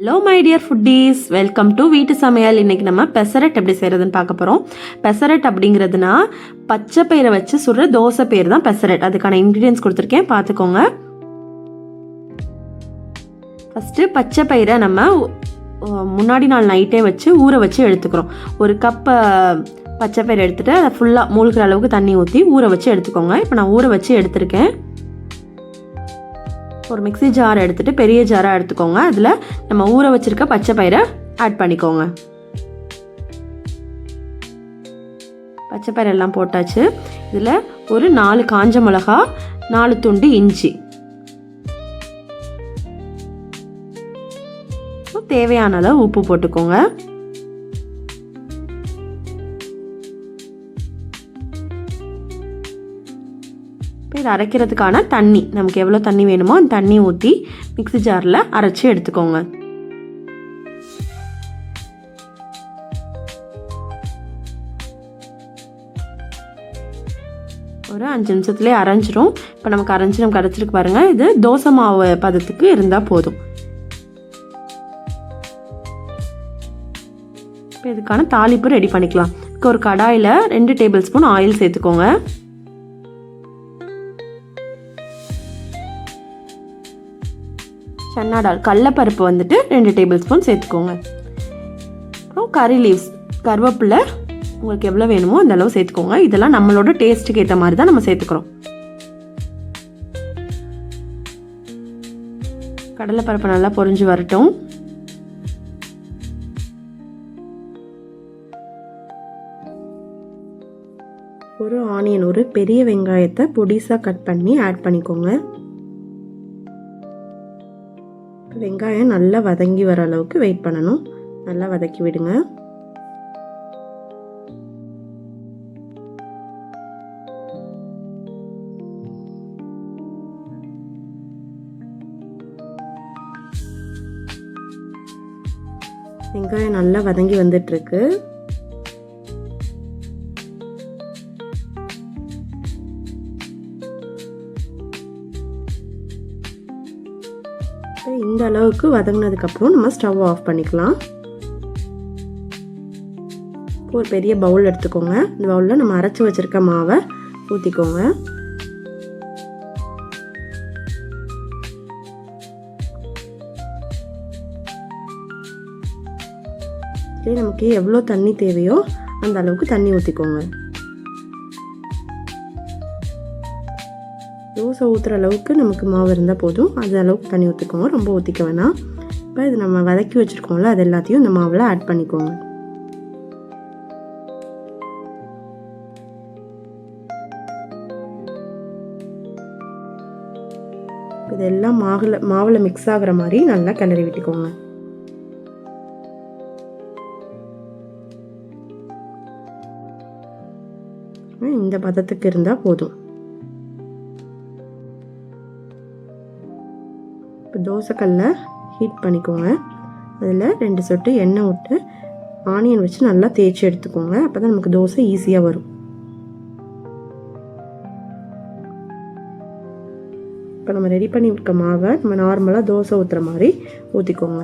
Hello my dear foodies, welcome to வீட்டு சமையல். இன்றைக்கி நம்ம பெசரட் எப்படி செய்கிறதுன்னு பார்க்க போகிறோம். பெசரட் அப்படிங்கிறதுனா பச்சை பயிரை வச்சு சுடுற தோசை பேர் தான் பெசரட். அதுக்கான இன்க்ரீடியன்ஸ் கொடுத்துருக்கேன், பார்த்துக்கோங்க. ஃபஸ்ட்டு பச்சை பயிரை நம்ம முன்னாடி நாள் நைட்டே வச்சு ஊற வச்சு எடுத்துக்கிறோம். ஒரு கப் பச்சை பயிரை எடுத்துகிட்டு அதை ஃபுல்லாக மூழ்கிற அளவுக்கு தண்ணி ஊற்றி ஊற வச்சு எடுத்துக்கோங்க. இப்போ நான் ஊற வச்சு எடுத்திருக்கேன். ஒரு மிக்ஸி ஜார் எடுத்துகிட்டு பெரிய ஜாராக எடுத்துக்கோங்க. அதில் நம்ம ஊற வச்சுருக்க பச்சை பயிரை ஆட் பண்ணிக்கோங்க. பச்சை பயிர் எல்லாம் போட்டாச்சு. இதில் ஒரு 4 காஞ்ச மிளகா, 4 துண்டு இஞ்சி, தேவையான அளவு உப்பு போட்டுக்கோங்க. இதை அரைக்கிறதுக்கான தண்ணி, நமக்கு எவ்வளோ தண்ணி வேணுமோ அந்த தண்ணி ஊற்றி மிக்ஸி ஜாரில் அரைச்சி எடுத்துக்கோங்க. ஒரு 5 நிமிஷத்துலேயே அரைஞ்சிரும். இப்போ நமக்கு அரைச்சிருக்கு பாருங்கள். இது தோசை மாவு பதத்துக்கு இருந்தால் போதும். இப்போ இதுக்கான தாளிப்பு ரெடி பண்ணிக்கலாம். இப்போ ஒரு கடாயில் 2 டேபிள் ஸ்பூன் ஆயில் சேர்த்துக்கோங்க. சன்னா டால் கடலைப்பருப்பு வந்துட்டு 2 டேபிள் ஸ்பூன் சேர்த்துக்கோங்க. அப்புறம் கறி லீவ்ஸ், கருவேப்பிலை உங்களுக்கு எவ்வளோ வேணுமோ அந்த அளவு சேர்த்துக்கோங்க. இதெல்லாம் நம்மளோட டேஸ்ட்டுக்கு ஏற்ற மாதிரி தான் நம்ம சேர்த்துக்கிறோம். கடலைப்பருப்பு நல்லா பொரிஞ்சு வரட்டும். ஒரு ஆனியன், ஒரு பெரிய வெங்காயத்தை பொடிசாக கட் பண்ணி ஆட் பண்ணிக்கோங்க. வெங்காயம் நல்லா வதங்கி வர அளவுக்கு வெயிட் பண்ணணும். நல்லா வதக்கி விடுங்க. வெங்காயம் நல்லா வதங்கி வந்துட்டு இருக்கு. இந்த அளவுக்கு வதங்கினதுக்கப்புறம் நம்ம ஸ்டவ் ஆஃப் பண்ணிக்கலாம். ஒரு பெரிய பவுல் எடுத்துக்கோங்க. இந்த பவுலில் நம்ம அரைச்சி வச்சுருக்க மாவை ஊற்றிக்கோங்க. சரி, நமக்கு எவ்வளோ தண்ணி தேவையோ அந்த அளவுக்கு தண்ணி ஊற்றிக்கோங்க. தோசை ஊற்றுற அளவுக்கு நமக்கு மாவு இருந்தால் போதும். அது அளவுக்கு தண்ணி ஊற்றிக்கோங்க, ரொம்ப ஊற்றிக்க வேணாம். இப்போ இது நம்ம வதக்கி வச்சுருக்கோம்ல, அது எல்லாத்தையும் இந்த மாவில் ஆட் பண்ணிக்கோங்க. இதெல்லாம் மாவில் மிக்ஸ் ஆகிற மாதிரி நல்லா கிளறி விட்டுக்கோங்க. இந்த பதத்துக்கு இருந்தால் போதும். இப்போ தோசைக்கல்லை ஹீட் பண்ணிக்கோங்க. அதில் 2 சொட்டு எண்ணெய் விட்டு ஆனியன் வச்சு நல்லா தேய்ச்சி எடுத்துக்கோங்க. அப்போ தான் நமக்கு தோசை ஈஸியாக வரும். இப்போ நம்ம ரெடி பண்ணி இருக்க மாவை நம்ம நார்மலாக தோசை ஊற்றுற மாதிரி ஊற்றிக்கோங்க.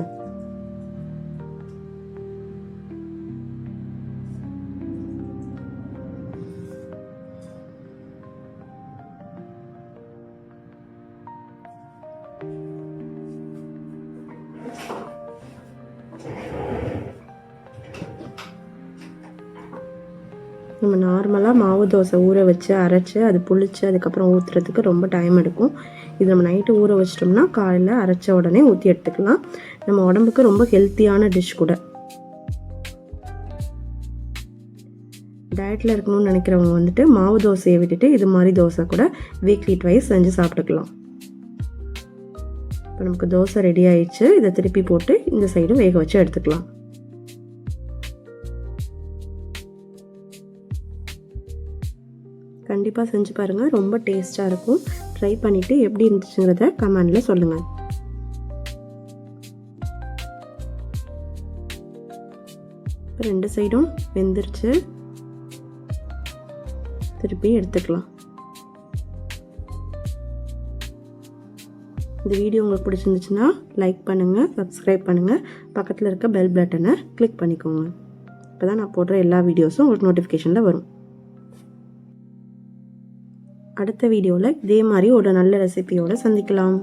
நம்ம நார்மலாக மாவு தோசை ஊற வச்சு அரைச்சி அது புளிச்சு அதுக்கப்புறம் ஊற்றுறதுக்கு ரொம்ப டைம் எடுக்கும். இது நம்ம நைட்டு ஊற வச்சிட்டோம்னா காலையில் அரைச்ச உடனே ஊற்றி எடுத்துக்கலாம். நம்ம உடம்புக்கு ரொம்ப ஹெல்த்தியான டிஷ் கூட. டயட்டில் இருக்கணும்னு நினைக்கிறவங்க வந்துட்டு மாவு தோசையை விட்டுட்டு இது மாதிரி தோசை கூட வீக்லி ட்வைஸ் செஞ்சு சாப்பிட்டுக்கலாம். இப்போ நமக்கு தோசை ரெடி ஆயிடுச்சு. இதை திருப்பி போட்டு இந்த சைடும் வேக வச்சு எடுத்துக்கலாம். கண்டிப்பாக செஞ்சு பாருங்கள், ரொம்ப டேஸ்ட்டாக இருக்கும். ட்ரை பண்ணிவிட்டு எப்படி இருந்துச்சுங்கிறத கமெண்டில் சொல்லுங்கள். இப்போ 2 சைடும் வெந்துருச்சு. திருப்பி எடுத்துக்கலாம். இந்த வீடியோ உங்களுக்கு பிடிச்சிருந்துச்சுன்னா லைக் பண்ணுங்கள், சப்ஸ்கிரைப் பண்ணுங்கள், பக்கத்தில் இருக்க பெல் பட்டனை கிளிக் பண்ணிக்கோங்க. இப்போ தான் நான் போடுற எல்லா வீடியோஸும் உங்களுக்கு நோட்டிஃபிகேஷனில் வரும். அடுத்த வீடியோவில் இதே மாதிரி ஒரு நல்ல ரெசிபியோடு சந்திக்கலாம்.